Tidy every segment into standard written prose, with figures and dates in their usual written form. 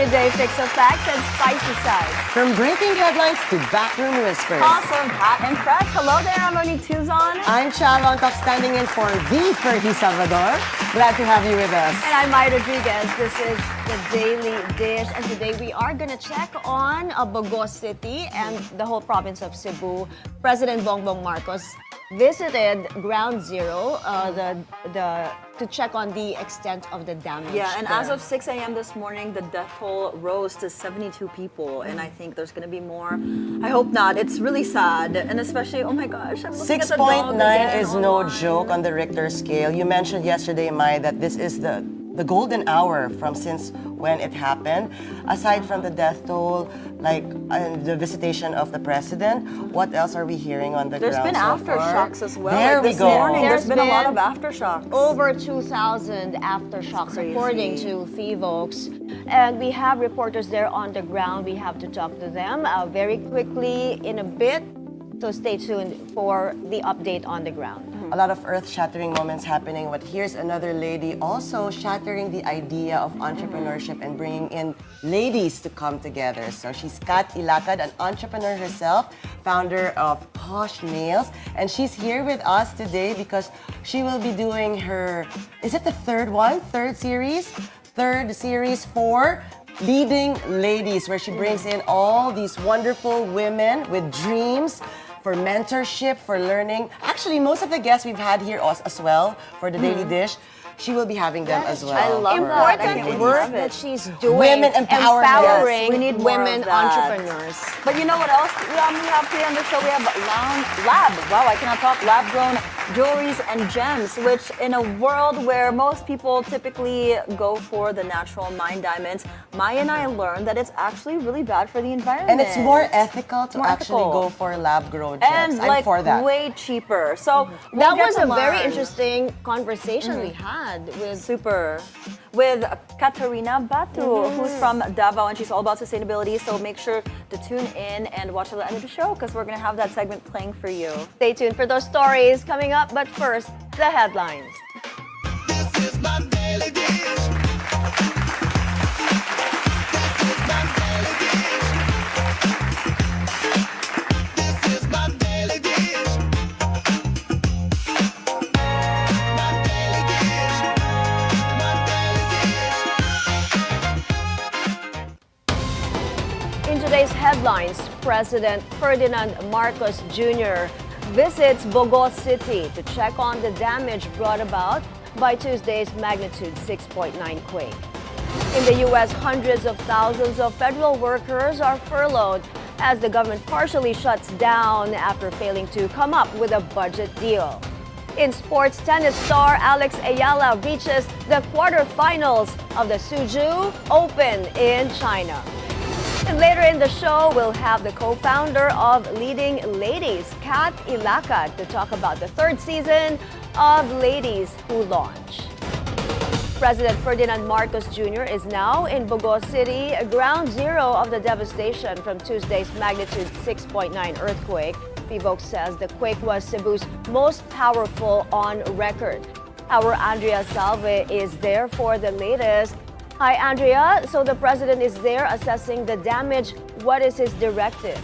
midday fix of facts and spicy side. From breaking headlines to backroom whispers. Awesome, hot and fresh. Hello there, I'm Monique Tuzon. I'm Chal Lontoc, standing in for the Fergie Salvador. Glad to have you with us. And I'm Mai Rodriguez. This is the Daily Dish. And today we are going to check on Bogo City and the whole province of Cebu. President Bongbong Marcos visited Ground Zero to check on the extent of the damage. Yeah, and there. as of 6 a.m. this morning, the death toll rose to 72 people, and I think there's going to be more. I hope not. It's really sad, and especially, oh my gosh, I'm looking at the dog 6.9 again is no online. joke on the Richter scale. You mentioned yesterday, Mai, that this is the golden hour from since when it happened. Aside from the death toll, like the visitation of the president, what else are we hearing on the There's ground been so far? aftershocks as well. There like we this go. morning, there's There's been a lot of been aftershocks. Over 2,000 aftershocks, Crazy. according to FIVOX. And we have reporters there on the ground. We have to talk to them very quickly in a bit. So stay tuned for the update on the ground. A lot of earth-shattering moments happening, but here's another lady also shattering the idea of entrepreneurship and bringing in ladies to come together. So she's Kat Ilacad, an entrepreneur herself, founder of Posh Nails, and she's here with us today because she will be doing her, is it the third series for Leading Ladies, where she brings in all these wonderful women with dreams for mentorship, for learning. Actually, most of the guests we've had here as well for the Daily Dish, she will be having them as well. I love for- that. I Important can't work love it. that she's doing. Women empowerment. Empowering Yes, we need more women of that. entrepreneurs. But you know what else we have today on the show? We have lab-grown jewelries and gems, which in a world where most people typically go for the natural mined diamonds, Maya and I learned that it's actually really bad for the environment. And it's more ethical to More actually ethical. go for lab-grown gems. and I'm like for that. way cheaper. So That we'll get was to a very mine. interesting conversation we had with Super. With Katriana Batu, who's from Davao, and she's all about sustainability. So make sure to tune in and watch till the end of the show because we're going to have that segment playing for you. Stay tuned for those stories coming up, but first, the headlines. This is my daily dish. This is my daily dish. This is my daily dish. My daily dish. My daily dish. In today's headlines, President Ferdinand Marcos Jr. visits Bogo City to check on the damage brought about by Tuesday's magnitude 6.9 quake. In the U.S., hundreds of thousands of federal workers are furloughed as the government partially shuts down after failing to come up with a budget deal. In sports, tennis star Alex Ayala reaches the quarterfinals of the Suzhou Open in China. And later in the show, we'll have the co-founder of Leading Ladies, Kat Ilacad, to talk about the third season of Ladies Who Launch. President Ferdinand Marcos Jr. is now in Bogo City, ground zero of the devastation from Tuesday's magnitude 6.9 earthquake. FIVOX says the quake was Cebu's most powerful on record. Our Andrea Salve is there for the latest. Hi, Andrea. So the president is there assessing the damage. What is his directive?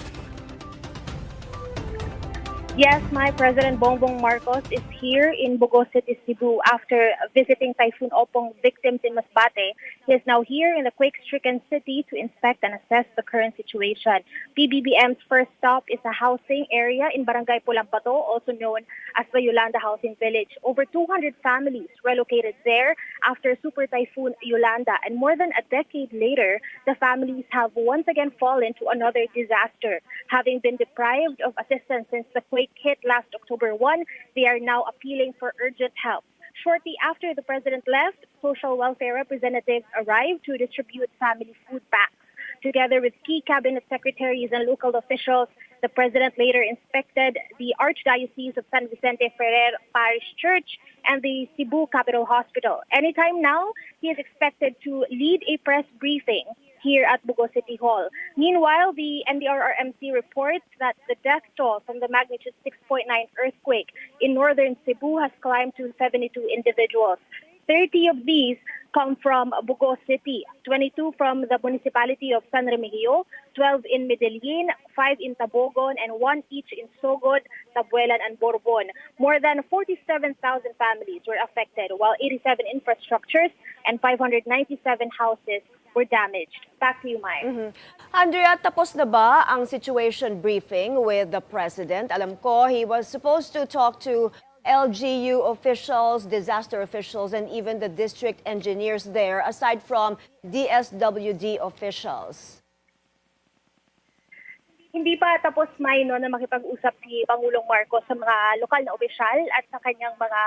Yes, my President Bongbong Marcos is here in Bogo City, Cebu after visiting Typhoon Opong victims in Masbate. He is now here in the quake-stricken city to inspect and assess the current situation. PBBM's first stop is a housing area in Barangay Pulampato, also known as the Yolanda Housing Village. Over 200 families relocated there after Super Typhoon Yolanda, and more than a decade later, the families have once again fallen to another disaster. Having been deprived of assistance since the quake hit last October 1, they are now appealing for urgent help. Shortly after the president left, social welfare representatives arrived to distribute family food packs. Together with key cabinet secretaries and local officials, the president later inspected the Archdiocese of San Vicente Ferrer Parish Church and the Cebu Capital Hospital. Anytime now, he is expected to lead a press briefing here at Bogo City Hall. Meanwhile, the NDRRMC reports that the death toll from the magnitude 6.9 earthquake in northern Cebu has climbed to 72 individuals. 30 of these come from Bugos City, 22 from the municipality of San Remigio, 12 in Medellin, 5 in Tabogon, and 1 each in Sogod, Tabuelan, and Borbon. More than 47,000 families were affected, while 87 infrastructures and 597 houses were damaged. Back to you, Mai. Andrea, tapos na ba ang situation briefing with the president? Alam ko, he was supposed to talk to LGU officials, disaster officials, and even the district engineers there, aside from DSWD officials. Hindi pa tapos, May, no, na makipag-usap si Pangulong Marcos sa mga lokal na opisyal at sa kanyang mga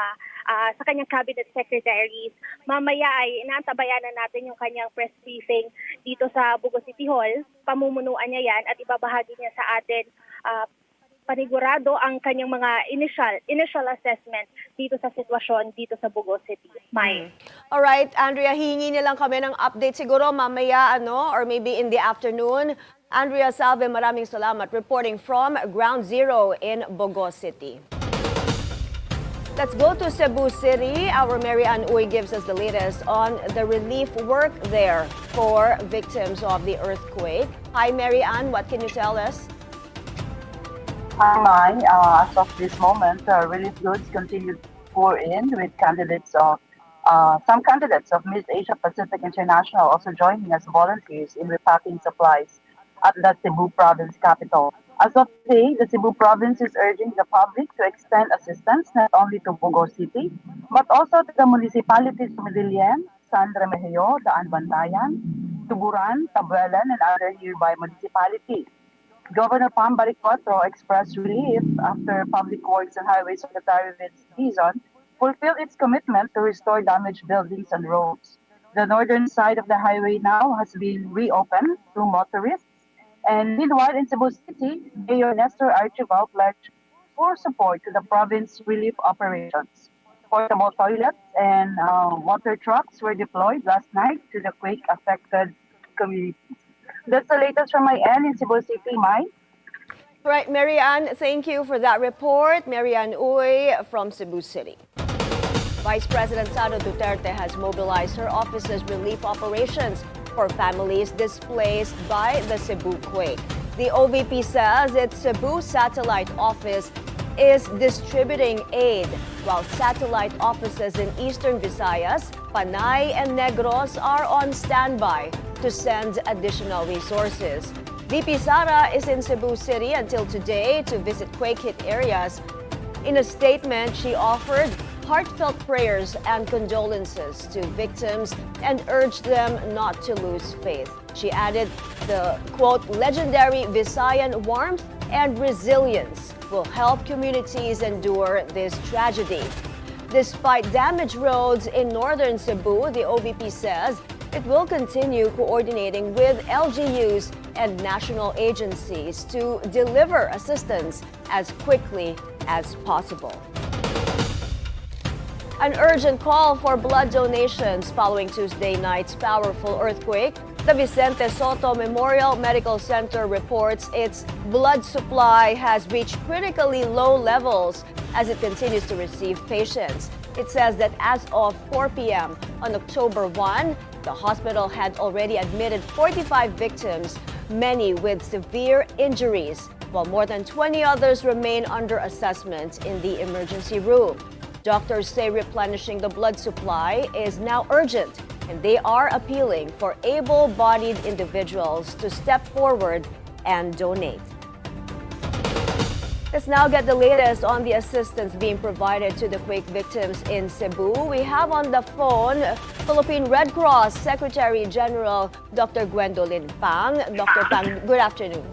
sa kanyang cabinet secretaries. Mamaya ay inaantabayan na natin yung kanyang press briefing dito sa Bugos City Hall. Pamumunuan niya yan at ibabahagi niya sa atin panigurado ang kanyang mga initial assessment dito sa sitwasyon dito sa Bugos City. May. Alright, Andrea, hihingi nilang kami ng update siguro mamaya, or maybe in the afternoon. Andrea Salve, maraming salamat, reporting from Ground Zero in Bogos City. Let's go to Cebu City. Our Mary Ann Uy gives us the latest on the relief work there for victims of the earthquake. Hi, Mary Ann, what can you tell us? Hi, Mai. As of this moment, relief goods continue to pour in with some candidates of Miss Asia Pacific International also joining as volunteers in repacking supplies at the Cebu province capital. As of today, the Cebu province is urging the public to extend assistance not only to Bogor City, but also to the municipalities of Medellin, San Remigio, Daan Bantayan, Tuburan, Tabuelan, and other nearby municipalities. Governor Pam Baricotro expressed relief after Public Works and Highways Secretary Monique Tuzon fulfilled its commitment to restore damaged buildings and roads. The northern side of the highway now has been reopened to motorists. And meanwhile, in Cebu City, Mayor Nestor Archibald pledged full support to the province relief operations. Portable toilets and water trucks were deployed last night to the quake-affected communities. That's the latest from my end in Cebu City, Mai. Right, Mary Ann, thank you for that report. Mary Ann Uy from Cebu City. Vice President Sara Duterte has mobilized her office's relief operations for families displaced by the Cebu quake. The OVP says its Cebu satellite office is distributing aid, while satellite offices in Eastern Visayas, Panay, and Negros are on standby to send additional resources. VP Sara is in Cebu City until today to visit quake-hit areas. In a statement, she offered heartfelt prayers and condolences to victims and urged them not to lose faith. She added the, quote, legendary Visayan warmth and resilience will help communities endure this tragedy. Despite damaged roads in northern Cebu, the OVP says it will continue coordinating with LGUs and national agencies to deliver assistance as quickly as possible. An urgent call for blood donations following Tuesday night's powerful earthquake. The Vicente Soto Memorial Medical Center reports its blood supply has reached critically low levels as it continues to receive patients. It says that as of 4 p.m. on October 1, the hospital had already admitted 45 victims, many with severe injuries, while more than 20 others remain under assessment in the emergency room. Doctors say replenishing the blood supply is now urgent, and they are appealing for able-bodied individuals to step forward and donate. Let's now get the latest on the assistance being provided to the quake victims in Cebu. We have on the phone Philippine Red Cross Secretary General Dr. Gwendolyn Pang. Dr. Pang, good afternoon.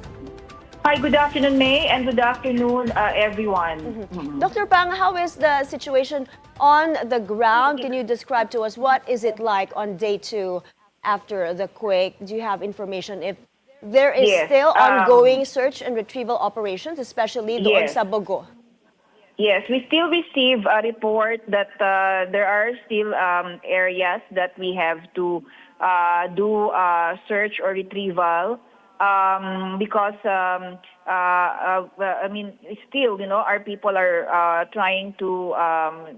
Hi, good afternoon, May, and good afternoon, everyone. Dr. Pang, how is the situation on the ground? Can you describe to us what is it like on day 2 after the quake? Do you have information if there is Yes, still ongoing search and retrieval operations, especially doon Yes. sa Bogo? Yes, we still receive a report that there are still areas that we have to do search or retrieval. Because I mean, still, our people are trying to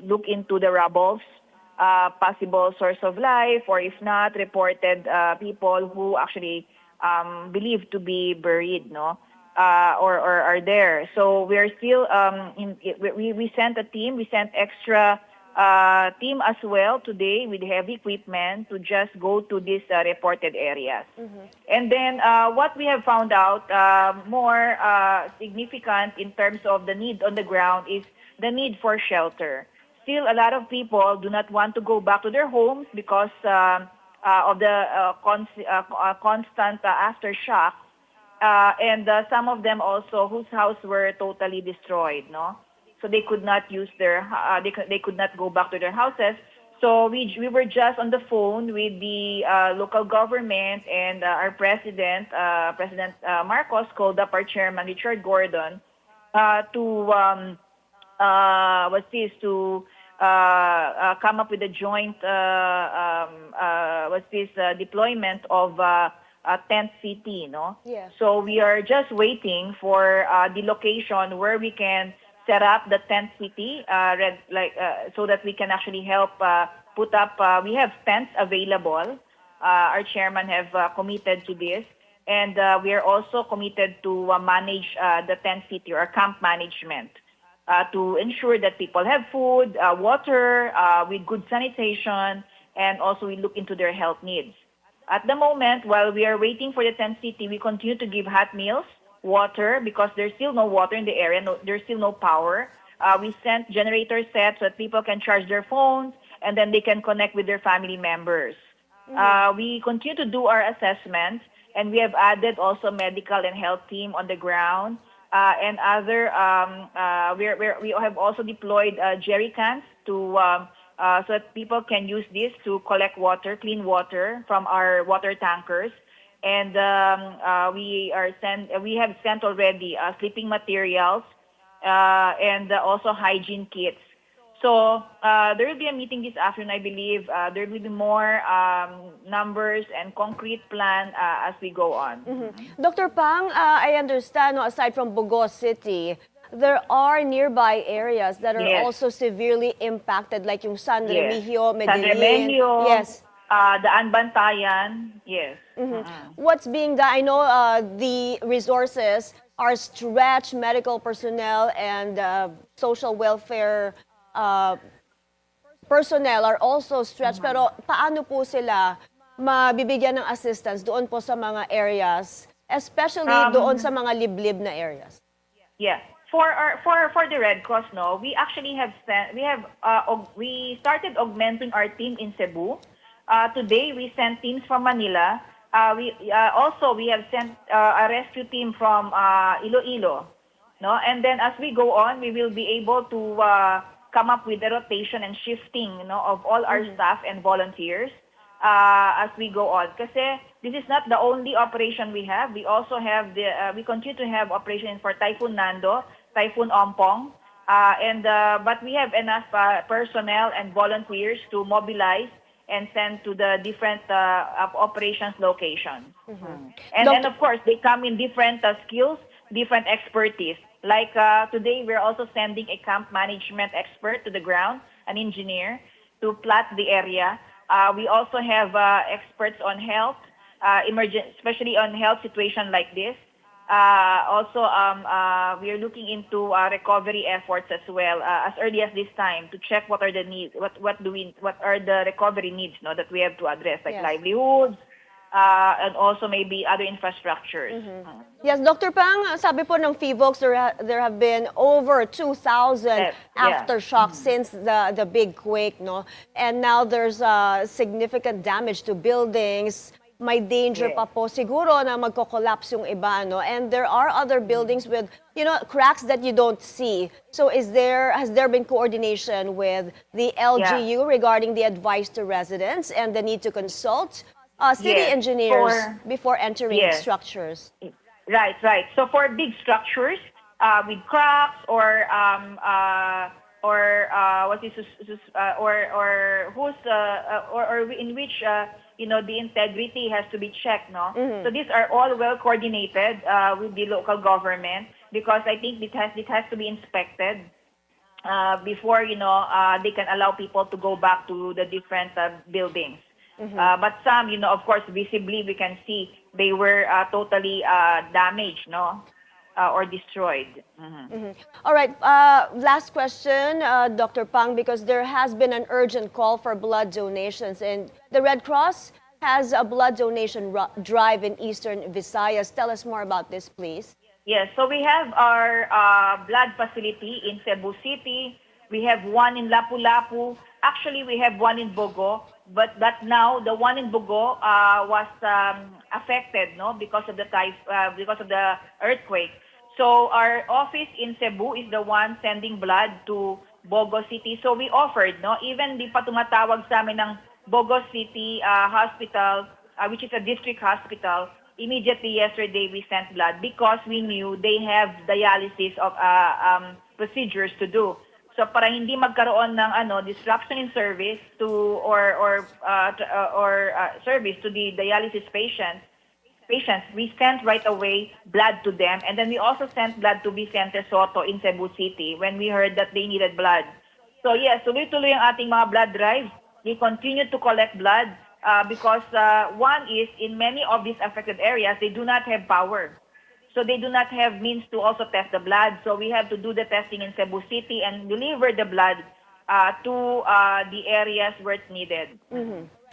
look into the rubbles possible source of life, or if not, reported people who actually believed to be buried, no, or are there. So we are still we sent a team. We sent extra team as well today with heavy equipment to just go to these reported areas. And then what we have found out more significant in terms of the need on the ground is the need for shelter. Still, a lot of people do not want to go back to their homes because of the constant aftershock. And some of them also whose house were totally destroyed, no? So they could not use their, they could not go back to their houses. So we were just on the phone with the local government, and our president, President Marcos, called up our chairman, Richard Gordon, to come up with a joint deployment of a tent city, no? Yeah. So we are just waiting for the location where we can set up the tent city, so that we can actually help put up. We have tents available. Our chairman have committed to this, and we are also committed to manage the tent city or camp management. To ensure that people have food, water, with good sanitation, and also we look into their health needs. At the moment, while we are waiting for the tent city, we continue to give hot meals, water, because there's still no water in the area, there's still no power. We sent generator sets so that people can charge their phones, and then they can connect with their family members. We continue to do our assessment, and we have added also medical and health team on the ground. And other, we have also deployed jerry cans to so that people can use this to collect water, clean water from our water tankers. And we have sent already sleeping materials and also hygiene kits. So there will be a meeting this afternoon, I believe. There will be more numbers and concrete plan as we go on. Dr. Pang, I understand, no, aside from Bogos City, there are nearby areas that are Yes. also severely impacted, like yung San Yes. Remigio, San Medellin. Remigio, Yes. the Anbantayan, yes. What's being done? I know the resources are stretched, medical personnel and social welfare personnel are also stretched. Pero paano po sila mabibigyan ng assistance doon po sa mga areas, especially doon sa mga liblib na areas? Yeah. For the Red Cross, no, we actually have we started augmenting our team in Cebu. Today we sent teams from Manila. We have sent a rescue team from Iloilo, no, and then as we go on, we will be able to come up with a rotation and shifting, of all our staff and volunteers as we go on. Kasi this is not the only operation we have. We also have we continue to have operations for Typhoon Nando, Typhoon Ompong, but we have enough personnel and volunteers to mobilize and send to the different operations locations. And then, of course, they come in different skills, different expertise. Like today, we're also sending a camp management expert to the ground, an engineer, to plot the area. We also have experts on health, especially on health situation like this. Also, we are looking into recovery efforts as well, as early as this time, to check what are the needs, what are the recovery needs, that we have to address, like Yes. livelihoods, and also maybe other infrastructures. Yes, Dr. Pang, sabi po ng FIVOX, there have been over 2,000 Yes, aftershocks since the big quake, no? And now there's significant damage to buildings. May danger Yes. pa po siguro na magko-collapse yung iba, no? And there are other buildings with, cracks that you don't see. So has there been coordination with the LGU regarding the advice to residents and the need to consult city Yes, engineers before entering Yes. structures? Right. So for big structures with cracks or in which the integrity has to be checked, no. So these are all well coordinated with the local government, because I think it has to be inspected before they can allow people to go back to the different buildings. But some, of course, visibly we can see they were totally damaged, no, or destroyed. All right, last question, Dr. Pang, because there has been an urgent call for blood donations, and the Red Cross has a blood donation drive in Eastern Visayas. Tell us more about this, please. Yes, so we have our blood facility in Cebu City. We have one in Lapu-Lapu. Actually, we have one in Bogo, but now the one in Bogo was affected, no, because of the earthquake. So our office in Cebu is the one sending blood to Bogo City. So we offered, no, even di pa tumatawag sa amin ng Bogo City Hospital, which is a district hospital. Immediately yesterday we sent blood because we knew they have dialysis of procedures to do. So para hindi magkaroon ng disruption in service to or service to the dialysis patients, we sent right away blood to them, and then we also sent blood to Vicente Soto in Cebu City when we heard that they needed blood. So yes, tuloy-tuloy ang ating mga blood drives. We continue to collect blood because one is in many of these affected areas, they do not have power. So they do not have means to also test the blood. So we have to do the testing in Cebu City and deliver the blood to the areas where it's needed.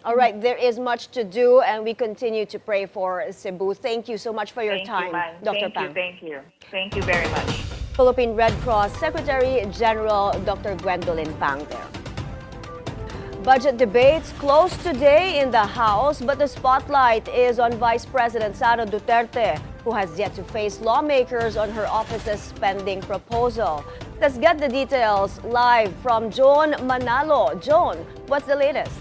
All right, there is much to do, and we continue to pray for Cebu. Thank you so much for your time, Dr. Pang. Thank you. Thank you very much. Philippine Red Cross Secretary General Dr. Gwendolyn Pang there. Budget debates close today in the House, but the spotlight is on Vice President Sara Duterte, who has yet to face lawmakers on her office's spending proposal. Let's get the details live from Joan Manalo. Joan, what's the latest?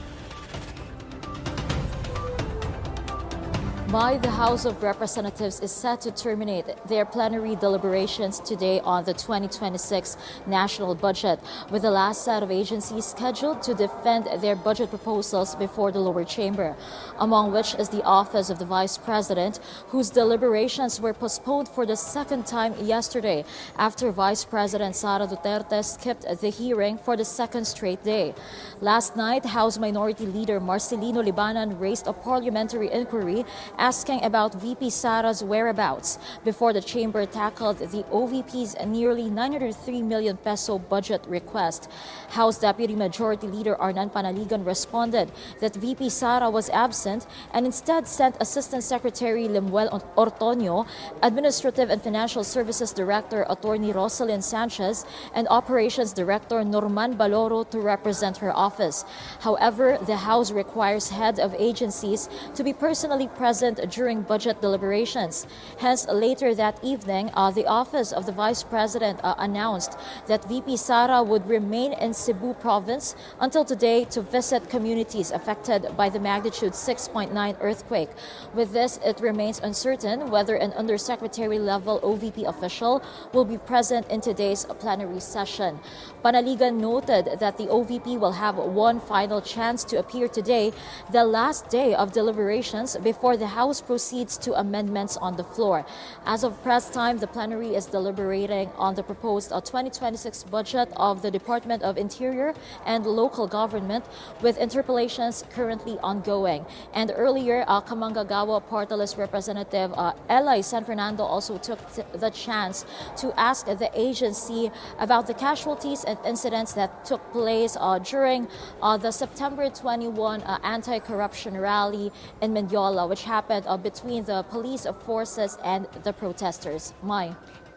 The House of Representatives is set to terminate their plenary deliberations today on the 2026 national budget, with the last set of agencies scheduled to defend their budget proposals before the lower chamber, among which is the Office of the Vice President, whose deliberations were postponed for the second time yesterday after Vice President Sara Duterte skipped the hearing for the second straight day. Last night, House Minority Leader Marcelino Libanan raised a parliamentary inquiry asking about VP Sara's whereabouts before the chamber tackled the OVP's nearly 903 million peso budget request. House Deputy Majority Leader Arnan Panaligan responded that VP Sara was absent and instead sent Assistant Secretary Lemuel Ortonio, Administrative and Financial Services Director Attorney Rosalyn Sanchez, and Operations Director Norman Baloro to represent her office. However, the House requires head of agencies to be personally present during budget deliberations. Hence, later that evening, the Office of the Vice President announced that VP Sara would remain in Cebu province until today to visit communities affected by the magnitude 6.9 earthquake. With this, it remains uncertain whether an undersecretary level OVP official will be present in today's plenary session. Panaligan noted that the OVP will have one final chance to appear today, the last day of deliberations before the House proceeds to amendments on the floor. As of press time, the plenary is deliberating on the proposed 2026 budget of the Department of Interior and Local Government, with interpellations currently ongoing. And earlier, Kamanggagawa Party List Representative Eli San Fernando also took the chance to ask the agency about the casualties and incidents that took place during the September 21 anti-corruption rally in Mendiola, which happened between the police forces and the protesters. Mai.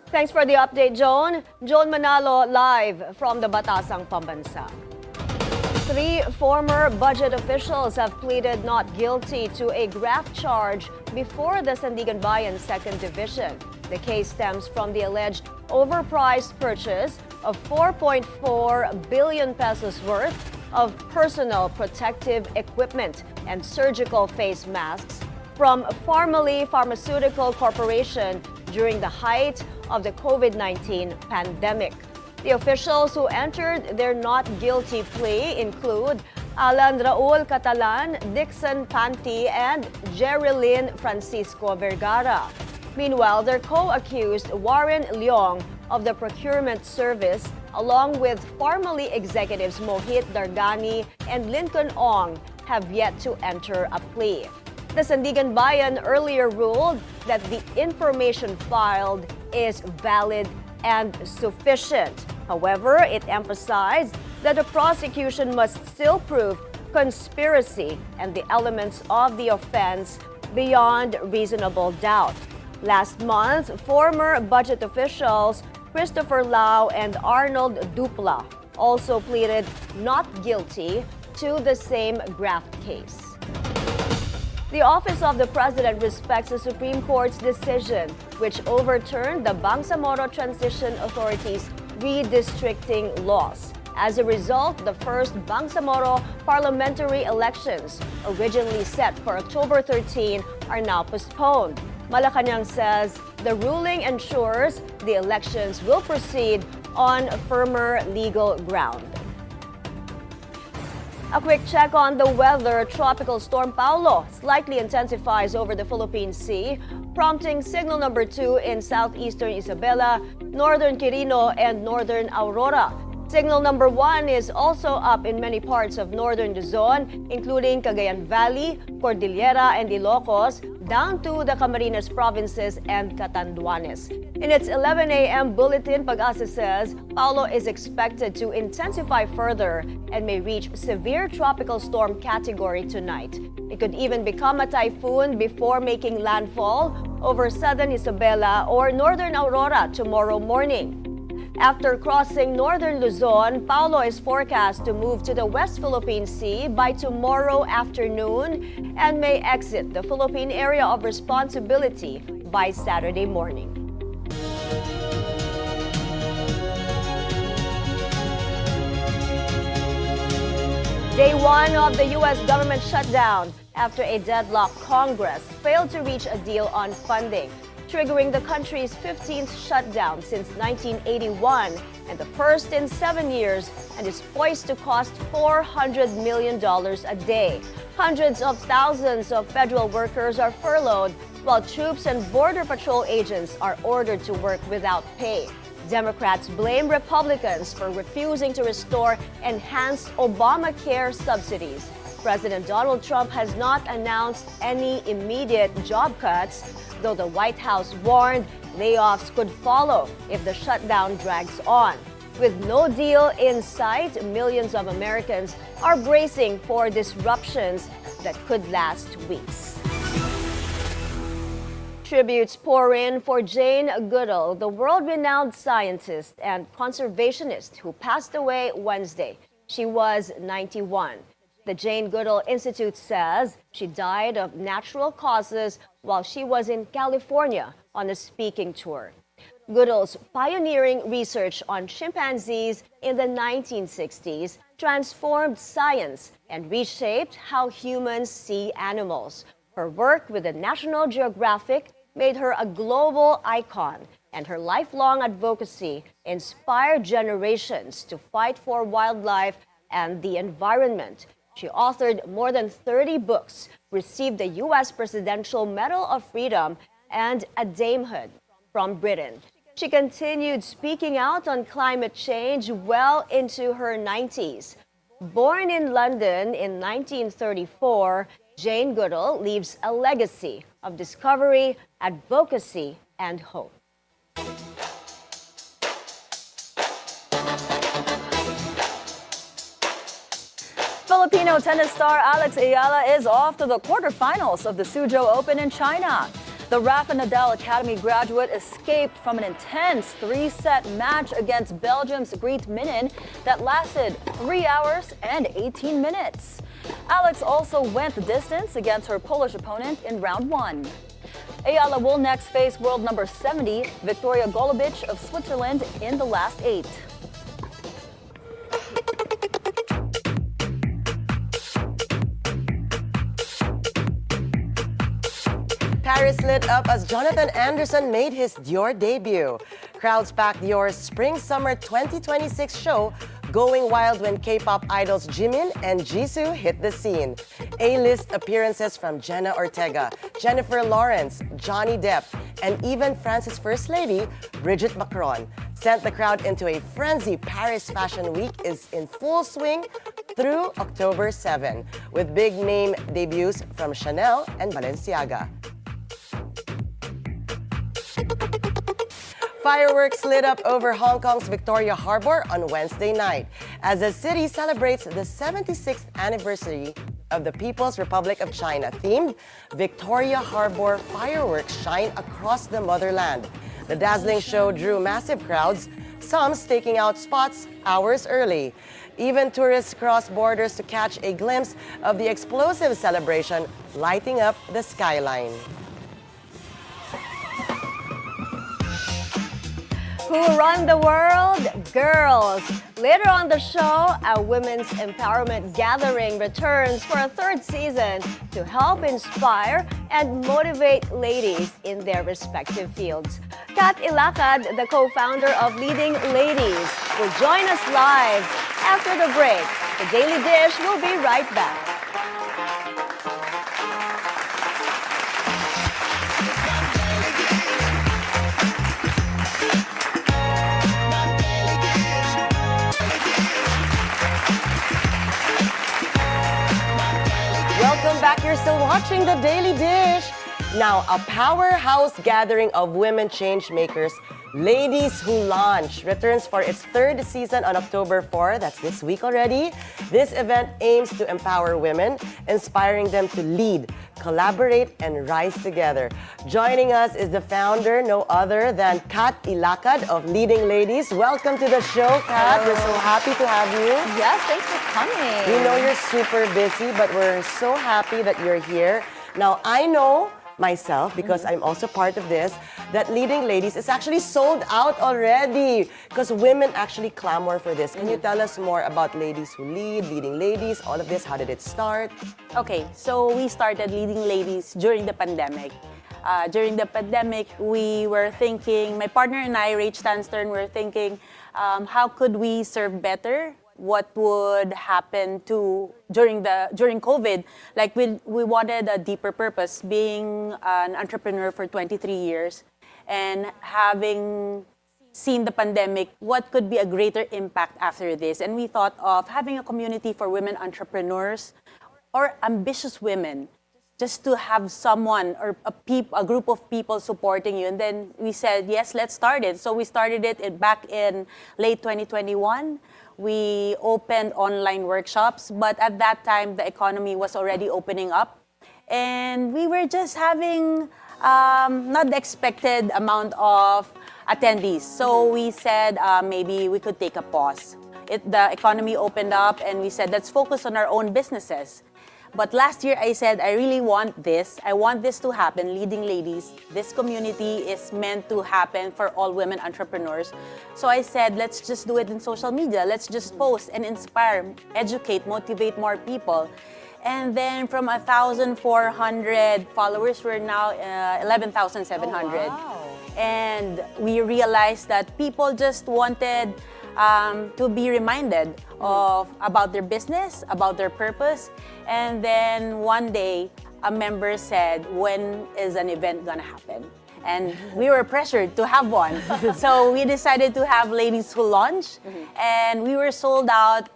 Thanks for the update, Joan. Joan Manalo live from the Batasang Pambansa. 3 former budget officials have pleaded not guilty to a graft charge before the Sandigan Bayan 2nd Division. The case stems from the alleged overpriced purchase of 4.4 billion pesos worth of personal protective equipment and surgical face masks from Pharmally Pharmaceutical Corporation during the height of the COVID-19 pandemic. The officials who entered their not guilty plea include Alan Raul Catalan, Dixon Panti, and Jerilyn Francisco Vergara. Meanwhile, their co-accused Warren Leong of the procurement service along with formerly executives Mohit Dargani and Lincoln Ong, have yet to enter a plea. The Sandigan Bayan earlier ruled that the information filed is valid and sufficient. However, it emphasized that the prosecution must still prove conspiracy and the elements of the offense beyond reasonable doubt. Last month, former budget officials Christopher Lau and Arnold Dupla also pleaded not guilty to the same graft case. The Office of the President respects the Supreme Court's decision, which overturned the Bangsamoro Transition Authority's redistricting laws. As a result, the first Bangsamoro parliamentary elections, originally set for October 13, are now postponed. Malacanang says the ruling ensures the elections will proceed on firmer legal ground. A quick check on the weather. Tropical storm Paulo slightly intensifies over the Philippine Sea, prompting signal number 2 in southeastern Isabela, northern Quirino, and northern Aurora. Signal number 1 is also up in many parts of northern Luzon, including Cagayan Valley, Cordillera, and Ilocos, down to the Camarines provinces and Catanduanes. In its 11 a.m. bulletin, Pag-asa says Paulo is expected to intensify further and may reach severe tropical storm category tonight. It could even become a typhoon before making landfall over southern Isabela or northern Aurora tomorrow morning. After crossing northern Luzon, Paulo is forecast to move to the West Philippine Sea by tomorrow afternoon and may exit the Philippine area of responsibility by Saturday morning. Day 1 of the U.S. government shutdown after a deadlocked Congress failed to reach a deal on funding, triggering the country's 15th shutdown since 1981 and the first in 7 years, and is poised to cost $400 million a day. Hundreds of thousands of federal workers are furloughed, while troops and Border Patrol agents are ordered to work without pay. Democrats blame Republicans for refusing to restore enhanced Obamacare subsidies. President Donald Trump has not announced any immediate job cuts, though the White House warned layoffs could follow if the shutdown drags on. With no deal in sight, millions of Americans are bracing for disruptions that could last weeks. Tributes pour in for Jane Goodall, the world-renowned scientist and conservationist who passed away Wednesday. She was 91. The Jane Goodall Institute says she died of natural causes while she was in California on a speaking tour. Goodall's pioneering research on chimpanzees in the 1960s transformed science and reshaped how humans see animals. Her work with the National Geographic made her a global icon, and her lifelong advocacy inspired generations to fight for wildlife and the environment. She authored more than 30 books, received the U.S. Presidential Medal of Freedom, and a damehood from Britain. She continued speaking out on climate change well into her 90s. Born in London in 1934, Jane Goodall leaves a legacy of discovery, advocacy, and hope. Filipino tennis star Alex Ayala is off to the quarterfinals of the Suzhou Open in China. The Rafa Nadal Academy graduate escaped from an intense 3-set match against Belgium's Greet Minin that lasted 3 hours and 18 minutes. Alex also went the distance against her Polish opponent in round 1. Ayala will next face world number 70, Victoria Golubic of Switzerland, in the last 8. Paris lit up as Jonathan Anderson made his Dior debut. Crowds packed Dior's Spring-Summer 2026 show, going wild when K-pop idols Jimin and Jisoo hit the scene. A-list appearances from Jenna Ortega, Jennifer Lawrence, Johnny Depp, and even France's First Lady, Brigitte Macron. sent the crowd into a frenzy. Paris Fashion Week is in full swing through October 7, with big name debuts from Chanel and Balenciaga. Fireworks lit up over Hong Kong's Victoria Harbour on Wednesday night as the city celebrates the 76th anniversary of the People's Republic of China. Themed Victoria Harbour fireworks shine across the motherland. The dazzling show drew massive crowds, some staking out spots hours early. Even tourists crossed borders to catch a glimpse of the explosive celebration lighting up the skyline. Who run the world? Girls. Later on the show, a women's empowerment gathering returns for a third season to help inspire and motivate ladies in their respective fields. Kat Ilacad, the co-founder of Leading Ladies, will join us live after the break. The Daily Dish will be right back. Welcome back. You're still watching The Daily Dish. Now, a powerhouse gathering of women changemakers, Ladies Who Launch, returns for its third season on October 4. That's this week already. This event aims to empower women, inspiring them to lead, collaborate, and rise together. Joining us is the founder, no other than Kat Ilacad of Leading Ladies. Welcome to the show, Kat. We're so happy to have you. Yes, thanks for coming. We know you're super busy, but we're so happy that you're here. Now, I know myself, because I'm also part of this, that Leading Ladies is actually sold out already because women actually clamor for this. Can you tell us more about Ladies Who Lead, Leading Ladies, all of this? How did it start? Okay, so we started Leading Ladies during the pandemic. During the pandemic, we were thinking, my partner and I, Rach Tanstern, were thinking, how could we serve better? What would happen during COVID? Like we wanted a deeper purpose, being an entrepreneur for 23 years and having seen the pandemic, what could be a greater impact after this? And we thought of having a community for women entrepreneurs or ambitious women, just to have someone or a group of people supporting you. And then we said, yes, let's start it. So we started it back in late 2021. We opened online workshops, but at that time, the economy was already opening up. And we were just having not the expected amount of attendees. So we said maybe we could take a pause. The economy opened up and we said, let's focus on our own businesses. But last year I said, I really want this. I want this to happen, Leading Ladies. This community is meant to happen for all women entrepreneurs. So I said, let's just do it in social media. Let's just post and inspire, educate, motivate more people. And then from 1,400 followers, we're now 11,700. Oh, wow. And we realized that people just wanted to be reminded about their business, about their purpose. And then one day, a member said, when is an event gonna happen? And we were pressured to have one. So we decided to have Ladies Who Launch. And we were sold out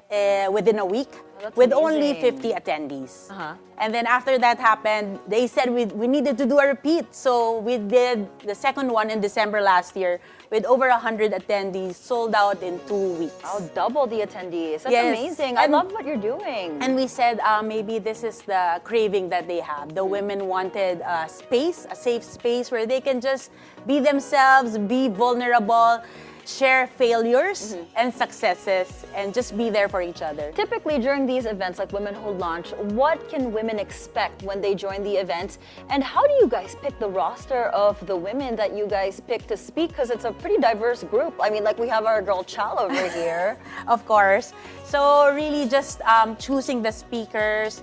within a week. With only 50 attendees. And then after that happened, they said we needed to do a repeat. So we did the second one in December last year with over 100 attendees, sold out in 2 weeks. Oh, double the attendees. That's Yes. amazing. I love what you're doing. And we said maybe this is the craving that they have. The women wanted a space, a safe space where they can just be themselves, be vulnerable, share failures and successes, and just be there for each other. Typically during these events like Women Who Launch, what can women expect when they join the event? And how do you guys pick the roster of the women that you guys pick to speak? Because it's a pretty diverse group. I mean, like we have our girl Chal over here. Of course. So really just choosing the speakers.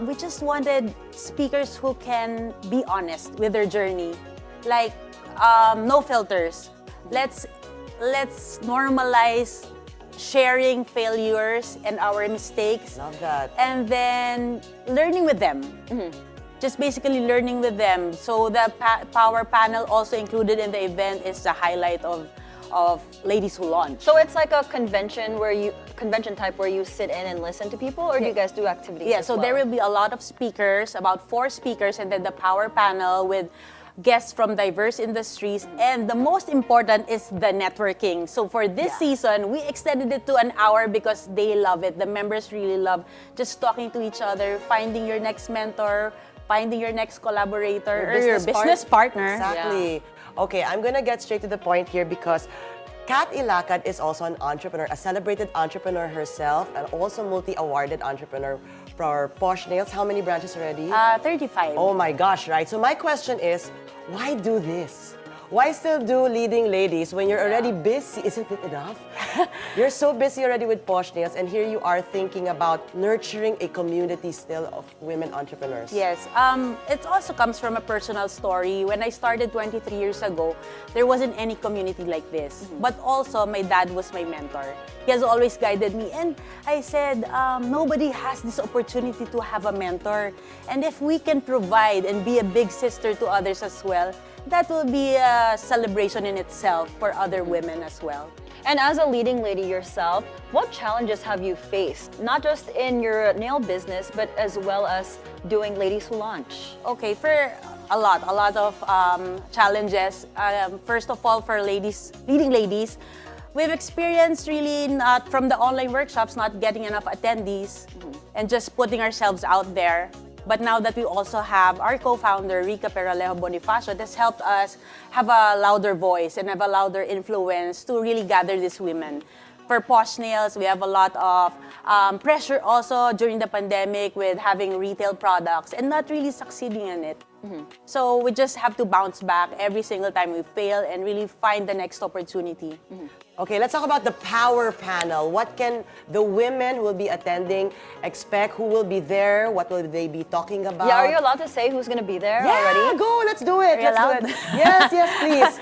We just wanted speakers who can be honest with their journey. Like no filters. Let's normalize sharing failures and our mistakes. Love that. And then learning with them. Just basically learning with them. So the power panel also included in the event is the highlight of of ladies who launch. So it's like a convention type where you sit in and listen to people, or do you guys do activities? Yeah, as so well? there will be a lot of speakers, about 4 speakers, and then the power panel with guests from diverse industries. And the most important is the networking. So for this season, we extended it to an hour because they love it. The members really love just talking to each other, finding your next mentor, finding your next collaborator or your business partner. Exactly. Okay, I'm gonna get straight to the point here because Kat Ilacad is also an entrepreneur, a celebrated entrepreneur herself, and also multi-awarded entrepreneur for Posh Nails. How many branches already? 35. Oh my gosh, right? So my question is, why do this? Why still do leading ladies when you're already busy? Isn't it enough? You're so busy already with Posh Nails, and here you are thinking about nurturing a community still of women entrepreneurs. Yes, it also comes from a personal story. When I started 23 years ago, there wasn't any community like this. But also, my dad was my mentor. He has always guided me. And I said, nobody has this opportunity to have a mentor. And if we can provide and be a big sister to others as well, that will be a celebration in itself for other women as well. And as a leading lady yourself, what challenges have you faced? Not just in your nail business, but as well as doing Ladies Who Launch. Okay, for a lot of challenges. First of all, for leading ladies, we've experienced really not from the online workshops, not getting enough attendees and just putting ourselves out there. But now that we also have our co-founder, Rica Peralejo Bonifacio, that's helped us have a louder voice and have a louder influence to really gather these women. For Posh Nails, we have a lot of pressure also during the pandemic with having retail products and not really succeeding in it. So we just have to bounce back every single time we fail and really find the next opportunity. Okay, let's talk about the power panel. What can the women who will be attending expect? Who will be there? What will they be talking about? Yeah, are you allowed to say who's going to be there Yeah, already? go. Let's do it. Are you Let's allowed? do it. Yes, please.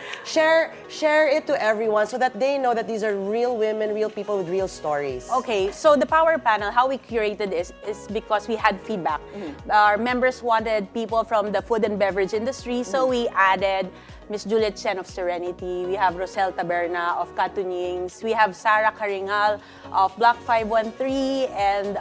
Share it to everyone so that they know that these are real women, real people with real stories. Okay, so the power panel, how we curated this is because we had feedback. Our members wanted people from the food and beverage industry, so we added Miss Juliet Chen of Serenity, we have Rosel Taberna of Katunings, we have Sarah Karingal of Block 513, and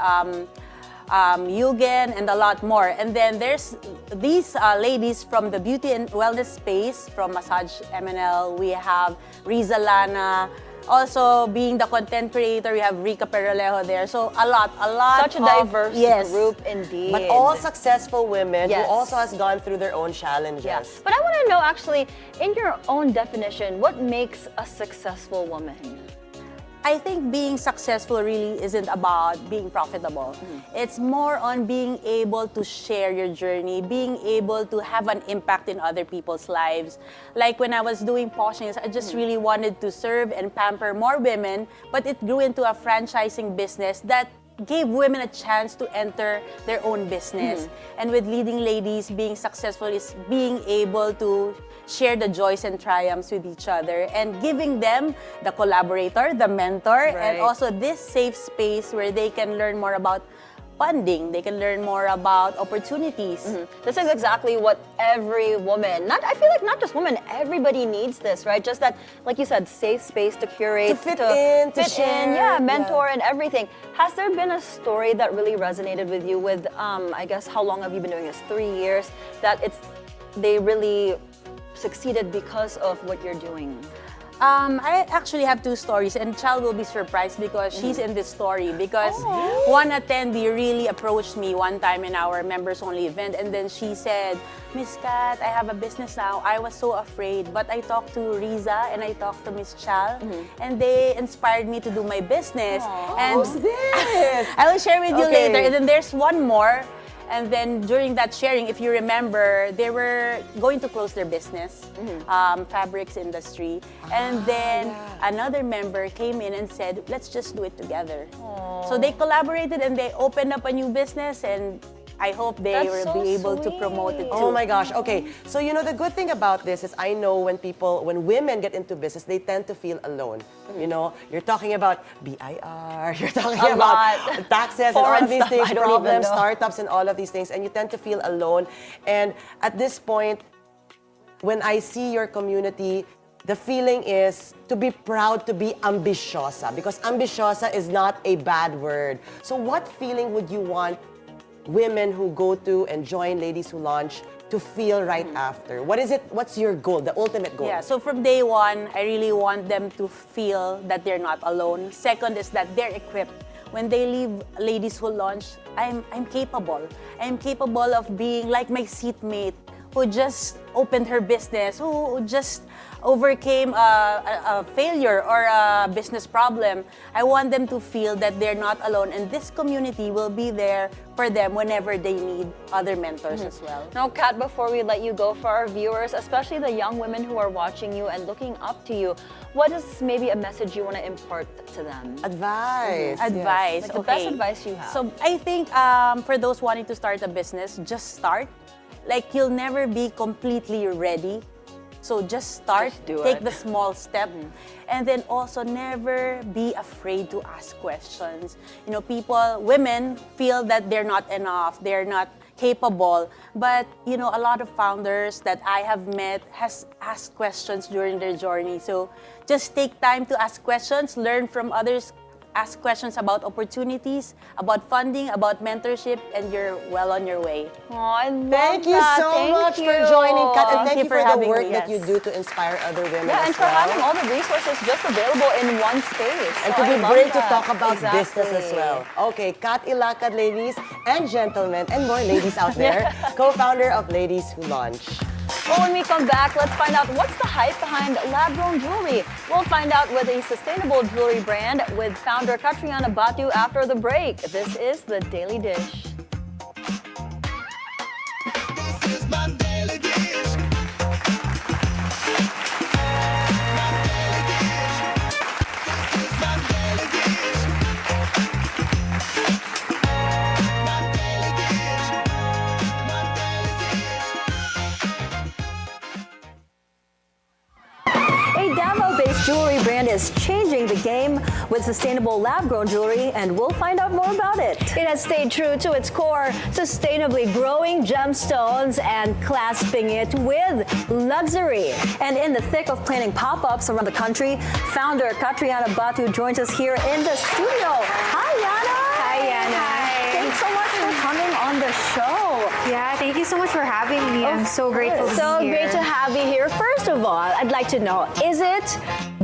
Yugen, and a lot more. And then there's these ladies from the beauty and wellness space, from Massage MNL, we have Riza Lana. Also, being the content creator, we have Rica Peralejo there. So a lot. Such a diverse group indeed. But all successful women Yes. who also has gone through their own challenges. Yeah. But I want to know, actually, in your own definition, what makes a successful woman? I think being successful really isn't about being profitable. It's more on being able to share your journey, being able to have an impact in other people's lives. Like when I was doing Posh Nails, I just really wanted to serve and pamper more women, but it grew into a franchising business that gave women a chance to enter their own business. And with leading ladies, being successful is being able to share the joys and triumphs with each other and giving them the collaborator, the mentor, and also this safe space where they can learn more about funding, they can learn more about opportunities. This is exactly what every woman, I feel like not just women, everybody needs this, right? Just that, like you said, safe space to curate, To fit in, to share. yeah, mentor and everything. Has there been a story that really resonated with you with, I guess, how long have you been doing this? 3 years, that they really succeeded because of what you're doing? I actually have 2 stories, and Chal will be surprised because she's in this story. Because one attendee really approached me one time in our members-only event, and then she said, "Miss Kat, I have a business now. I was so afraid, but I talked to Riza and I talked to Miss Chal, and they inspired me to do my business." And Who's this? I will share with you Okay. later. And then there's one more. And then during that sharing, if you remember, they were going to close their business, fabrics industry. And then another member came in and said, "Let's just do it together." So they collaborated and they opened up a new business, and I hope they That's will so be able to promote it too. Oh my gosh. Okay. So, the good thing about this is I know when women get into business, they tend to feel alone. You're talking about BIR, you're talking about taxes and all Foreign of these stuff, things, I don't even problems, know. startups and all of these things, and you tend to feel alone. And at this point, when I see your community the feeling is to be proud to be ambisyosa, because ambisyosa is not a bad word. So what feeling would you want women who go to and join Ladies Who Launch to feel right after? What is it? What's your goal, the ultimate goal? Yeah, so from day one, I really want them to feel that they're not alone. Second is that they're equipped. When they leave Ladies Who Launch, I'm capable. I'm capable of being like my seatmate who just opened her business, who just overcame a failure or a business problem. I want them to feel that they're not alone, and this community will be there for them whenever they need other mentors as well. Now, Kat, before we let you go, for our viewers, especially the young women who are watching you and looking up to you, what is maybe a message you want to impart to them? Advice. Advice, Like the best advice you have. So I think for those wanting to start a business, just start. Like, you'll never be completely ready. So just start, Just do take it. the small step, and then also never be afraid to ask questions. You know, women feel that they're not enough, they're not capable, but you know, a lot of founders that I have met has asked questions during their journey. So just take time to ask questions, learn from others, ask questions about opportunities, about funding, about mentorship, and you're well on your way. Oh, I love Thank you that. so Thank much you. for joining, Kat, and thank you for the having work me, that you yes. do to inspire other women Yeah, as and for well. having all the resources just available in one space. And So to I be love brave to that. talk about Exactly. business as well. Okay, Kat Ilacad, ladies and gentlemen, and more ladies out there, co-founder of Ladies Who Launch. Well, when we come back, let's find out what's the hype behind lab-grown jewelry. We'll find out with a sustainable jewelry brand with founder Katriana Batu after the break. This is The Daily Dish. This is my daily dish. My daily dish. This is my daily dish. My daily dish. My daily dish. A Davao-based jewelry brand is changing the game with sustainable lab-grown jewelry, and we'll find out more about it. It has stayed true to its core, sustainably growing gemstones and clasping it with luxury. And in the thick of planning pop-ups around the country, founder Katriana Batu joins us here in the studio. Hi, Yana. Hi, Yana. Thanks so much for coming on the show. Yeah, thank you so much for having me. I'm so grateful to So be here. great to have you here. First of all, I'd like to know, is it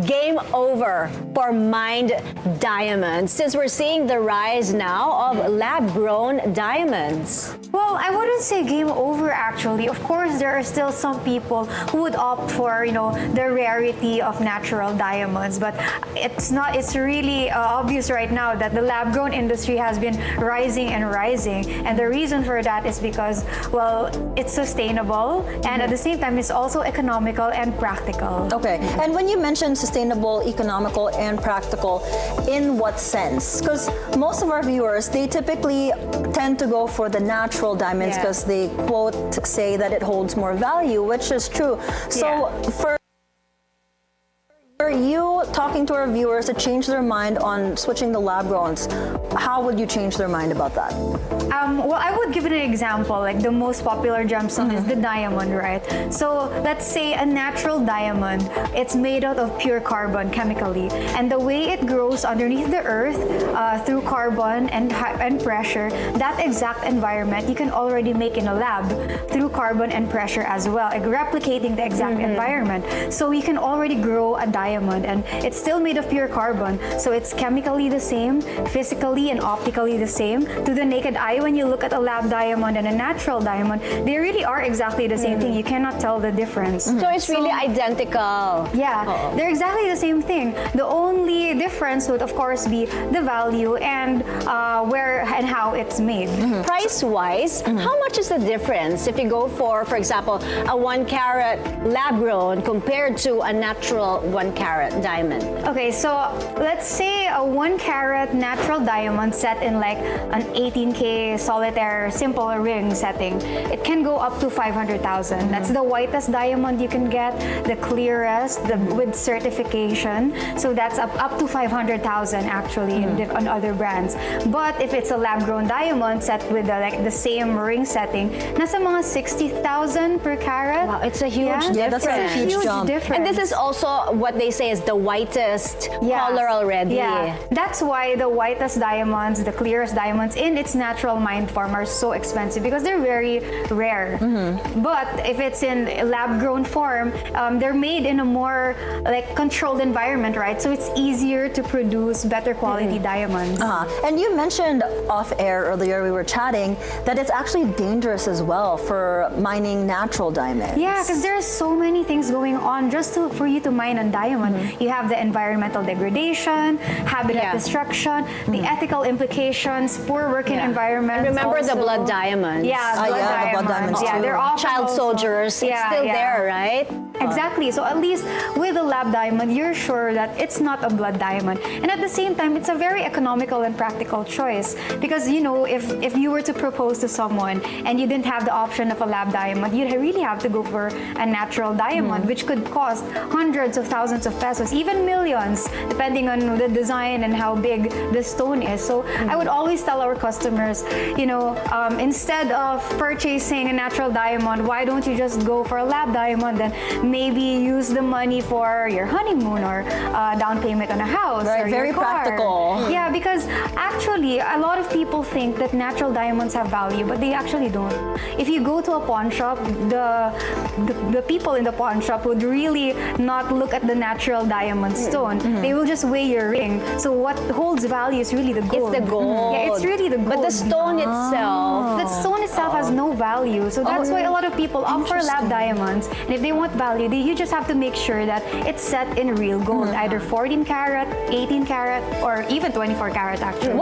game over for mined diamonds, since we're seeing the rise now of lab-grown diamonds? Well, I wouldn't say game over actually. Of course, there are still some people who would opt for, the rarity of natural diamonds, but it's really obvious right now that the lab-grown industry has been rising and rising. And the reason for that is because, well, it's sustainable and at the same time, it's also economical and practical. Okay, and when you mention sustainable, economical, and practical, in what sense? Because most of our viewers, they typically tend to go for the natural diamonds Yeah. because they quote say that it holds more value, which is true. So for you talking to our viewers to change their mind on switching the lab growns, how would you change their mind about that? Well, I would give it an example. Like the most popular gemstone is the diamond, right? So let's say a natural diamond, it's made out of pure carbon chemically. And the way it grows underneath the earth through carbon and pressure, that exact environment you can already make in a lab through carbon and pressure as well, like replicating the exact environment. So you can already grow a diamond and it's still made of pure carbon. So it's chemically the same, physically and optically the same. To the naked eye, when you look at a lab diamond and a natural diamond, they really are exactly the same thing. You cannot tell the difference. So it's really identical. Yeah, they're exactly the same thing. The only difference would, of course, be the value and where and how it's made. Price-wise, how much is the difference if you go for example, a 1 carat lab-grown compared to a natural 1 carat? carat diamond? Okay, so let's say a 1 carat natural diamond set in like an 18K solitaire simple ring setting, it can go up to 500,000. That's the whitest diamond you can get, the clearest, with certification. So that's up to 500,000 actually on other brands. But if it's a lab-grown diamond set with the same ring setting, nasa mga 60,000 per carat. Wow, it's a huge difference. Yeah, that's a huge difference. And this is also what they say is the whitest color already. Yeah, that's why the whitest diamonds, the clearest diamonds in its natural mined form are so expensive because they're very rare. But if it's in lab-grown form, they're made in a more like controlled environment, right? So it's easier to produce better quality diamonds. And you mentioned off air earlier, we were chatting, that it's actually dangerous as well for mining natural diamonds. Yeah, because there are so many things going on just for you to mine a diamond. You have the environmental degradation, habitat destruction, the ethical implications, poor working environment. And remember the blood diamonds. Yeah, the blood diamonds Yeah, too. they're often Child also- soldiers, it's still there, right? Exactly. So at least with a lab diamond, you're sure that it's not a blood diamond. And at the same time, it's a very economical and practical choice. Because, you know, if you were to propose to someone and you didn't have the option of a lab diamond, you'd really have to go for a natural diamond, which could cost hundreds of thousands of pesos, even millions, depending on the design and how big the stone is. So I would always tell our customers, you know, instead of purchasing a natural diamond, why don't you just go for a lab diamond and maybe use the money for your honeymoon or down payment on a house or very your car. practical. Yeah, because actually a lot of people think that natural diamonds have value, but they actually don't. If you go to a pawn shop, the people in the pawn shop would really not look at the natural diamond stone. They will just weigh your ring. So what holds value is really the gold. It's the gold. Yeah, it's really the gold. But the stone itself, the stone itself has no value. So that's why a lot of people opt for lab diamonds. And if they want value, you just have to make sure that it's set in real gold, either 14 karat, 18 karat, or even 24 karat actually.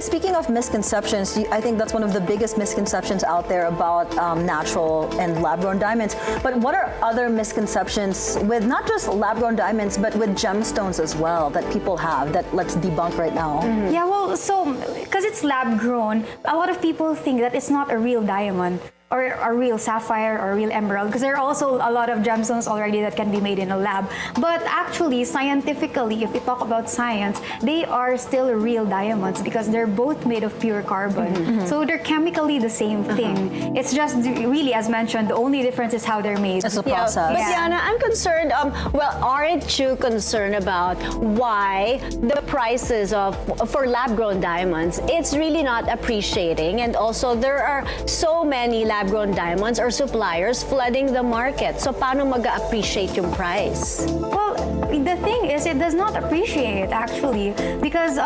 Speaking of misconceptions, I think that's one of the biggest misconceptions out there about natural and lab-grown diamonds. But what are other misconceptions with not just lab-grown diamonds, but with gemstones as well that people have that let's debunk right now? Yeah, well, so because it's lab-grown, a lot of people think that it's not a real diamond or a real sapphire or a real emerald, because there are also a lot of gemstones already that can be made in a lab. But actually, scientifically, if we talk about science, they are still real diamonds because they're both made of pure carbon. So they're chemically the same thing. It's just really, as mentioned, the only difference is how they're made. It's a process. But Diana, I'm concerned, aren't you concerned about why the prices for lab-grown diamonds, it's really not appreciating, and also there are so many lab-grown diamonds or suppliers flooding the market. So paano mag-appreciate yung price? Well, the thing is, it does not appreciate actually, because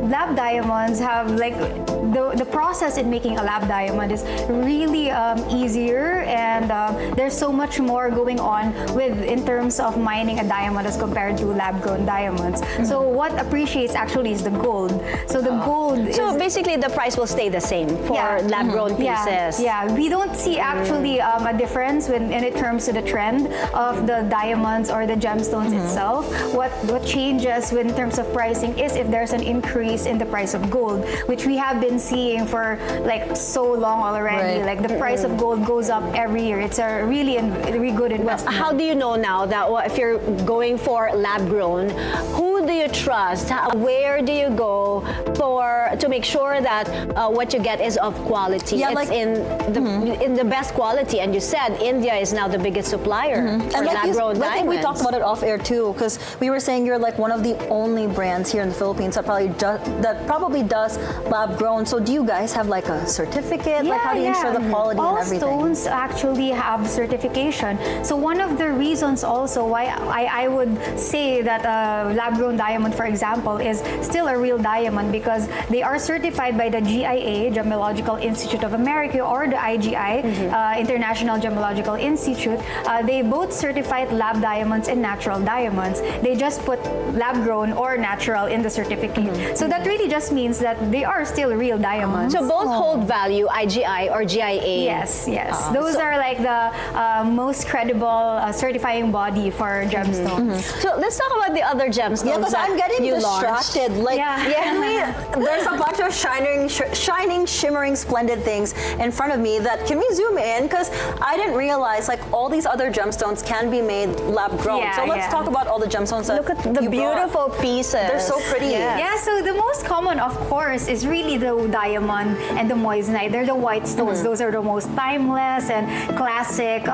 lab diamonds have like the process in making a lab diamond is really easier, and there's so much more going on in terms of mining a diamond as compared to lab-grown diamonds. So what appreciates actually is the gold. So the gold. So basically, the price will stay the same for lab-grown pieces. Yeah, we don't see actually a difference when it comes to the trend of the diamonds or the gemstones itself. What changes in terms of pricing is if there's an increase in the price of gold, which we have been seeing for like so long already. Like the price of gold goes up every year. It's a really good investment. How do you know now that if you're going for lab-grown, who do you trust? Where do you go to make sure that what you get is of quality? Yeah, it's in the best quality. And you said India is now the biggest supplier for lab-grown diamonds. I think we talked about it off air too, because we were saying you're like one of the only brands here in the Philippines that probably does lab-grown. So do you guys have like a certificate? Like how do you ensure the quality and everything? All stones actually have certification. So one of the reasons also why I would say that a lab-grown diamond, for example, is still a real diamond, because they are certified by the GIA, Gemological Institute of America, or the IGI, International Gemological Institute. They both certified lab diamonds and natural diamonds. diamonds. They just put lab-grown or natural in the certificate. So that really just means that they are still real diamonds. So both hold value, IGI or GIA. Yes, yes. Those are like the most credible certifying body for gemstones. So let's talk about the other gemstones. Yeah, because that I'm getting you distracted. launched. Like, Yeah. there's a bunch of shining, shimmering, splendid things in front of me. That can we zoom in? Because I didn't realize like all these other gemstones can be made lab grown. Yeah, so let's yeah. talk about all the gemstones that Look at the you brought. beautiful pieces. They're so pretty. Yeah, so the most common, of course, is really the diamond and the moissanite. They're the white stones. Those are the most timeless and classic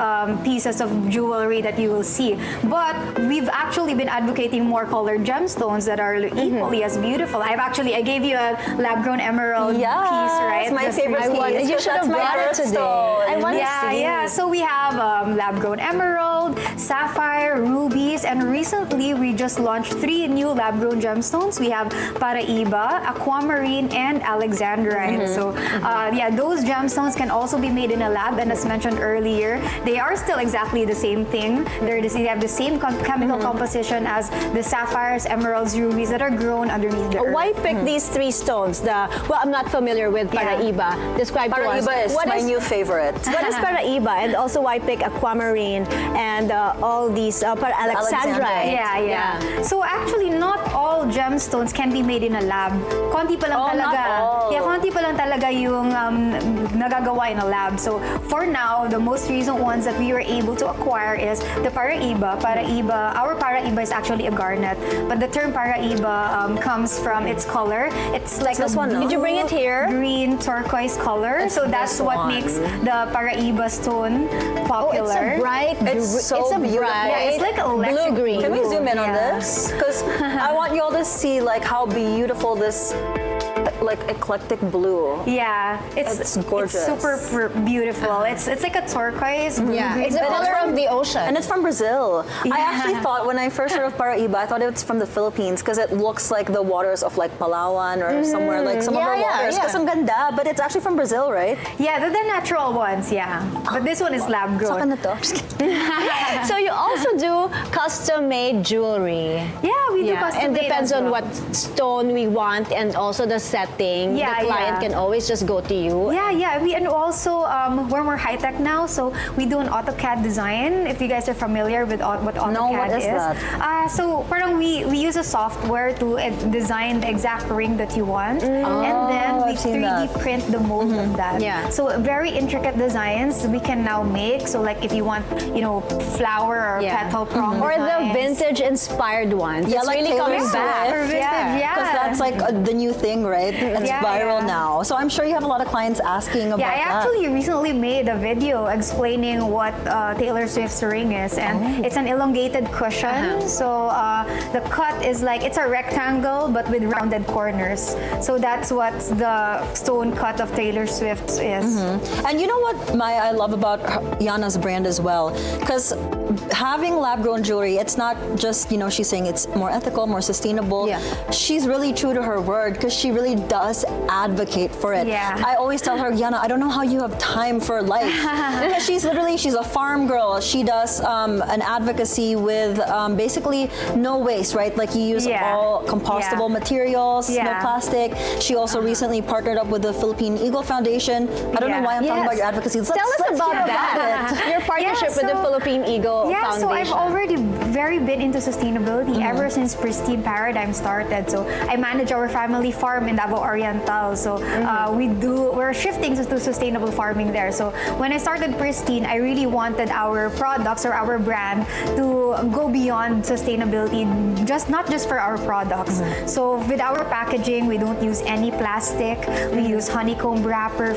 pieces of jewelry that you will see. But we've actually been advocating more colored gemstones that are equally as beautiful. I gave you a lab-grown emerald piece, right? It's my Just favorite recently. piece. You should have brought it today. I want to Yeah, see. yeah. So we have lab-grown emerald, sapphire, rubies, and recently we just launched 3 new lab-grown gemstones. We have Paraiba, aquamarine, and alexandrite. So yeah, those gemstones can also be made in a lab, and as mentioned earlier, they are still exactly the same thing. They have the same chemical composition as the sapphires, emeralds, rubies that are grown underneath the earth. Why pick these 3 stones? Well, I'm not familiar with Paraiba. Describe to us. Paraiba is my new favorite. What is Paraiba? And also why pick aquamarine and all these alexandrite? Yeah. So actually, not all gemstones can be made in a lab. Konti pa lang talaga. Not all. Yeah, konti pa lang talaga yung nagagawa in a lab. So for now, the most recent ones that we were able to acquire is the Paraiba. Our Paraiba is actually a garnet, but the term Paraiba comes from its color. It's like this one, no? Did you bring it here? green turquoise color. So that's this what one. makes the Paraiba stone Oh, it's popular. a bright. It's so it's a beautiful. bright. Yeah, it's like electric blue green. Can we zoom in on Yeah. this? Because I want you all to see like how beautiful this like eclectic blue. Yeah, It's gorgeous. It's super beautiful. It's like a turquoise blue. Yeah, green. it's the color of the ocean. And it's from Brazil. I Yeah. actually thought when I first heard of Paraiba, I thought it was from the Philippines because it looks like the waters of like Palawan or somewhere like some of our waters. Because ang ganda, but it's actually from Brazil, right? Yeah, they're the natural ones. Yeah, but this one is lab Saka grown. na to. Just kidding. So you also do custom-made jewelry. Yeah, we do custom. And depends on what stone we want and also the setting. Yeah, the client yeah. can always just go to you. Yeah. And also we're more high tech now, so we do an AutoCAD design. If you guys are familiar with what AutoCAD No, what is that? So parang we use a software to design the exact ring that you want, and then we I've seen 3D that. print the mold of that. Yeah. So very intricate designs we can now make. So like if you want, flower or petal prong Or the designs. vintage inspired ones. Yeah, it's like really Taylor coming Swift. back. Or vintage, yeah. Because that's like the new thing, right? It's Yeah, viral yeah. now. So I'm sure you have a lot of clients asking about Yeah, I that. actually recently made a video explaining what Taylor Swift's ring is, and it's an elongated cushion. So the cut is like, it's a rectangle but with rounded corners. So that's what the stone cut of Taylor Swift's is. And you know what, Maya, I love about Yana's brand as well? Because having lab-grown jewelry, it's not just, she's saying it's more ethical, more sustainable. Yeah. She's really true to her word because she really does advocate for it. Yeah. I always tell her, Yana, I don't know how you have time for life. Because she's a farm girl. She does an advocacy with basically no waste, right? Like you use all compostable materials, no plastic. She also recently partnered up with the Philippine Eagle Foundation. I don't know why I'm talking about your advocacy. Tell us about that. Your partnership with the Philippine Eagle Foundation. So I've already very been into sustainability ever since Pristine Paradigm started. So I manage our family farm in Davao Oriental. So we're shifting to sustainable farming there. So when I started Pristine, I really wanted our products or our brand to go beyond sustainability, not just for our products. So with our packaging, we don't use any plastic. We use honeycomb wrapper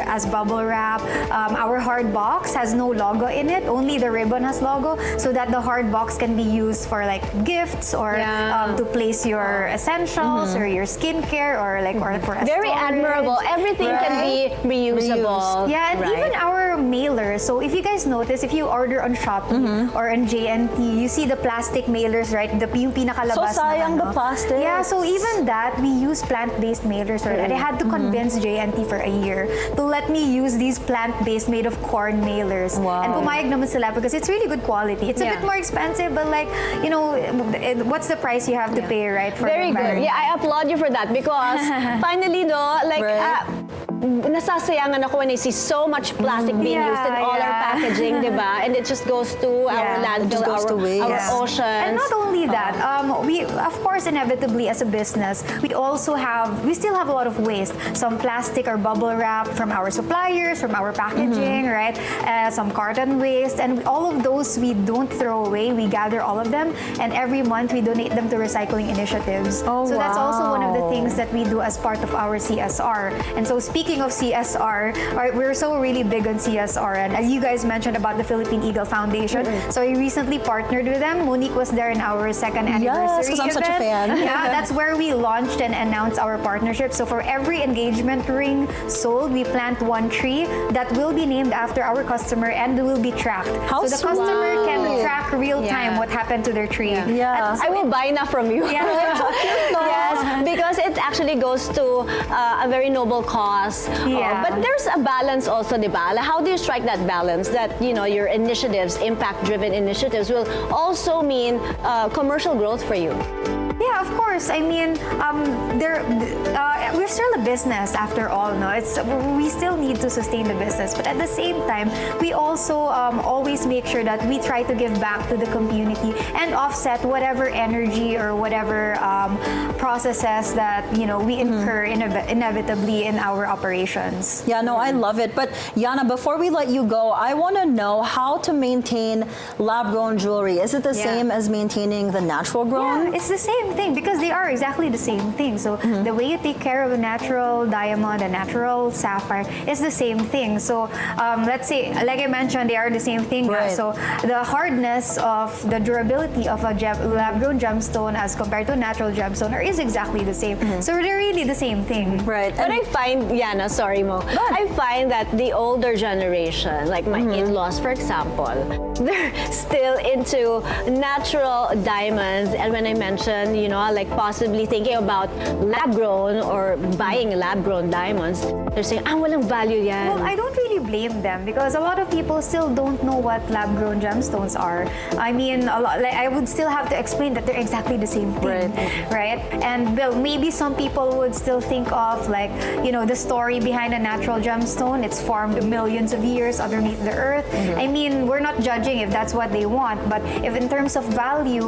as bubble wrap. Our hard box has no logo in it. Only the ribbon has logo, so that the hard box can be used for like gifts or to place your essentials or your skincare or for a Very storage. admirable. Everything can be reusable. Yeah, and right? even our mailers. So if you guys notice, if you order on Shopee or on JNT, you see the plastic mailers, right? Yung pinakalabas So sayang na the plastic. Yeah, so even that, we use plant-based mailers. Right? And I had to convince JNT for a year to let me use these plant-based made of corn mailers. Wow. And pumayag naman sila because it's really good quality. It's a bit more expensive, but like, you know, what's the price you have to pay, right? For Very the good. brand? Yeah, I applaud you for that because finally, no, like, nasasayangan ako when I see so much plastic being used in all our packaging, diba? And it just goes to our landfill, our oceans. And not only that, we, of course, inevitably as a business, we still have a lot of waste. Some plastic or bubble wrap from our suppliers, from our packaging, right? Some carton waste, and all of those we don't throw away. We gather all of them, and every month we donate them to recycling initiatives. So that's also one of the things that we do as part of our CSR. And so speaking of CSR, right, we're so really big on CSR, and as you guys mentioned about the Philippine Eagle Foundation, so I recently partnered with them. Monique was there in our second anniversary Yes, because I'm such a fan. Yeah, that's where we launched and announced our partnership. So for every engagement ring sold, we plant one tree that will be named after our customer and will be tracked. How so the customer can track real time what happened to their tree. Yeah. I will buy na from you. Yes, because it actually goes to a very noble cause. But there's a balance also, di ba? Like, how do you strike that balance that, you know, your initiatives, impact-driven initiatives, will also mean commercial growth for you? Yeah, of course. I mean, we're still a business after all. No, we still need to sustain the business, but at the same time, we also always make sure that we try to give back to the community and offset whatever energy or whatever processes that we incur inevitably in our operations. Yeah, no, I love it. But Yana, before we let you go, I want to know how to maintain lab-grown jewelry. Is it the same as maintaining the natural-grown? Yeah, it's the same thing because they are exactly the same thing. So the way you take care of a natural diamond, a natural sapphire is the same thing. So let's say, like I mentioned, they are the same thing. Right. So the hardness of the durability of a lab-grown gemstone as compared to a natural gemstone is exactly the same. So they're really the same thing. Right. But I find, Yana, sorry mo, I find that the older generation, like my in-laws, for example, they're still into natural diamonds. And when I mentioned, like possibly thinking about lab-grown or buying lab-grown diamonds, they're saying, walang value yan. Well, I don't really blame them because a lot of people still don't know what lab-grown gemstones are. I mean, I would still have to explain that they're exactly the same thing, right? And well, maybe some people would still think of the story behind a natural gemstone. It's formed millions of years underneath the earth. I mean, we're not judging if that's what they want, but if in terms of value,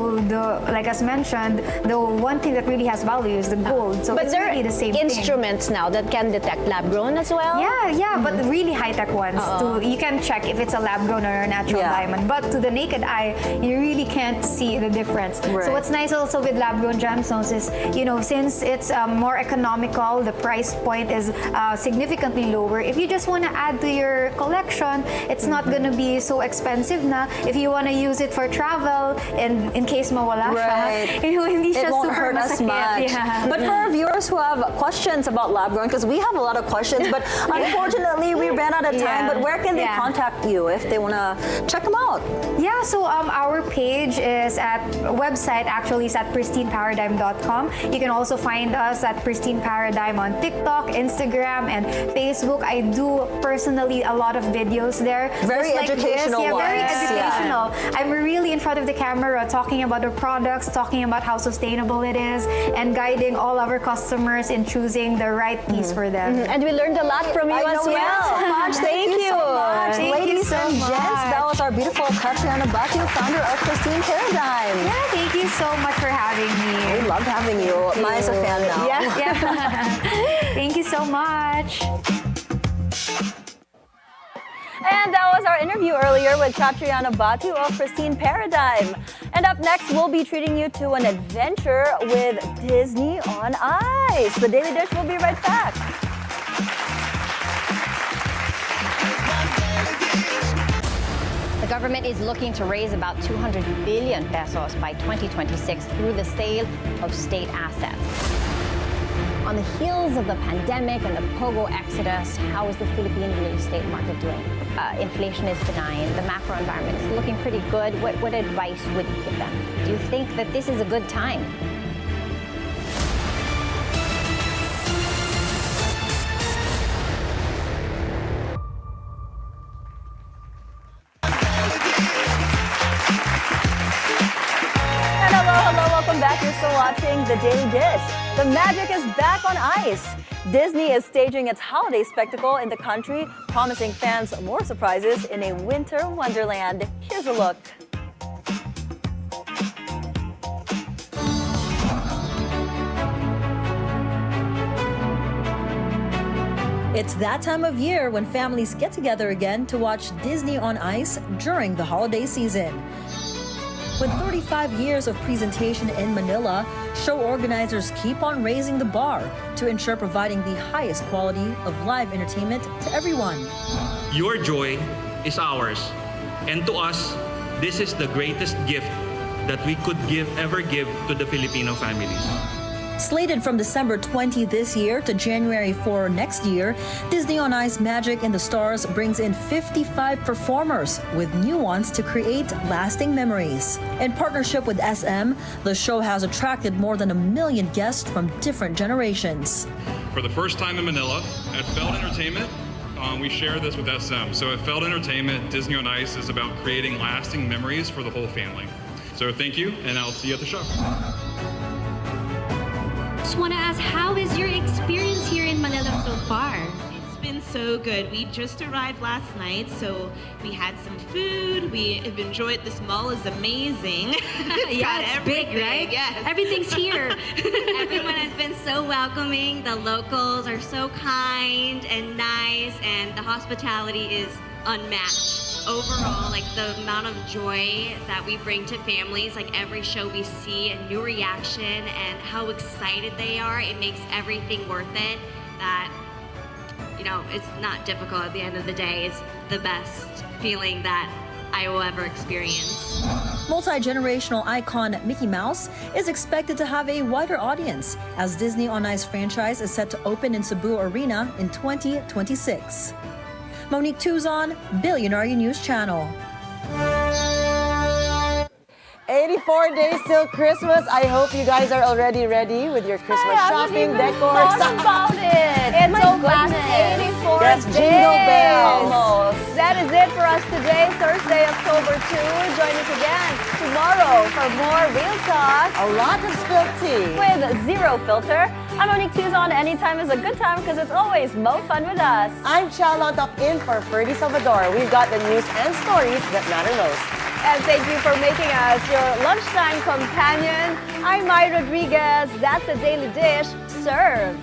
like as mentioned, the one thing that really has value is the gold. So but it's there really the same are instruments now that can detect lab-grown as well? Yeah, but the really high-tech ones. You can check if it's a lab-grown or a natural diamond. But to the naked eye, you really can't see the difference. Right. So what's nice also with lab-grown gemstones is, since it's more economical, the price point is significantly lower. If you just want to add to your collection, it's not going to be so expensive na. If you want to use it for travel, and in case mawala siya, hindi siya it won't super hurt us masakit. much. Yeah. But for our viewers who have questions about lab-grown, because we have a lot of questions, but unfortunately we ran out of time. But where can they contact you if they want to check them out? Yeah, so our page is website actually is at pristineparadigm.com. You can also find us at Pristine Paradigm on TikTok, Instagram, and Facebook. I do personally a lot of videos there. Very just educational like this. Yeah, very ones. educational. I'm really in front of the camera talking about the products, talking about how sustainable it is, and guiding all our customers in choosing the right piece for them. And we learned a lot from you as We well. learned so much. Thank you so much. Thank you Ladies so and gents, much. that was our beautiful Katriana Batu, founder of Pristine Paradigm. Yeah, thank you so much for having me. We loved having you. Mai's a fan now. Yeah. Thank you so much. And that was our interview earlier with Katriana Batu of Pristine Paradigm. And up next, we'll be treating you to an adventure with Disney on Ice. The Daily Dish will be right back. The government is looking to raise about 200 billion pesos by 2026 through the sale of state assets. On the heels of the pandemic and the POGO exodus, how is the Philippine real estate market doing? Inflation is benign. The macro environment is looking pretty good. What advice would you give them? Do you think that this is a good time? Welcome back. You're still watching The Daily Dish. The magic is back on ice. Disney is staging its holiday spectacle in the country, promising fans more surprises in a winter wonderland. Here's a look. It's that time of year when families get together again to watch Disney on Ice during the holiday season. With 35 years of presentation in Manila, show organizers keep on raising the bar to ensure providing the highest quality of live entertainment to everyone. Your joy is ours, and to us, this is the greatest gift that we could ever give to the Filipino families. Slated from December 20 this year to January 4 next year, Disney on Ice Magic in the Stars brings in 55 performers with new ones to create lasting memories. In partnership with SM, the show has attracted more than 1 million guests from different generations. For the first time in Manila, at Feld Entertainment, we share this with SM. So at Feld Entertainment, Disney on Ice is about creating lasting memories for the whole family. So thank you, and I'll see you at the show. Just want to ask, how is your experience here in Manila so far? It's been so good. We just arrived last night, so we had some food. We have enjoyed. This mall is amazing. Yeah, it's big, right? Yes. Everything's here. Everyone has been so welcoming. The locals are so kind and nice, and the hospitality is unmatched. Overall, like the amount of joy that we bring to families, like every show we see a new reaction and how excited they are, it makes everything worth it. That, you know, it's not difficult at the end of the day. It's the best feeling that I will ever experience. Multi-generational icon Mickey Mouse is expected to have a wider audience as Disney on Ice franchise is set to open in Cebu Arena in 2026. Monique Tuzon, Bilyonaryo News Channel. 84 days till Christmas. I hope you guys are already ready with your Christmas shopping, decor. Thought about it. It's so fast. 84 Yes, days. jingle bells. Almost. That is it for us today, Thursday, October 2. Join us again tomorrow for more Real Talk. A lot of spilled tea. With zero filter. I'm Monique Tuzon. Anytime is a good time because it's always mo fun with us. I'm Chal Lontoc in for Ferdy Salvador. We've got the news and stories that matter most. And thank you for making us your lunchtime companion. I'm Mai Rodriguez. That's the Daily Dish served.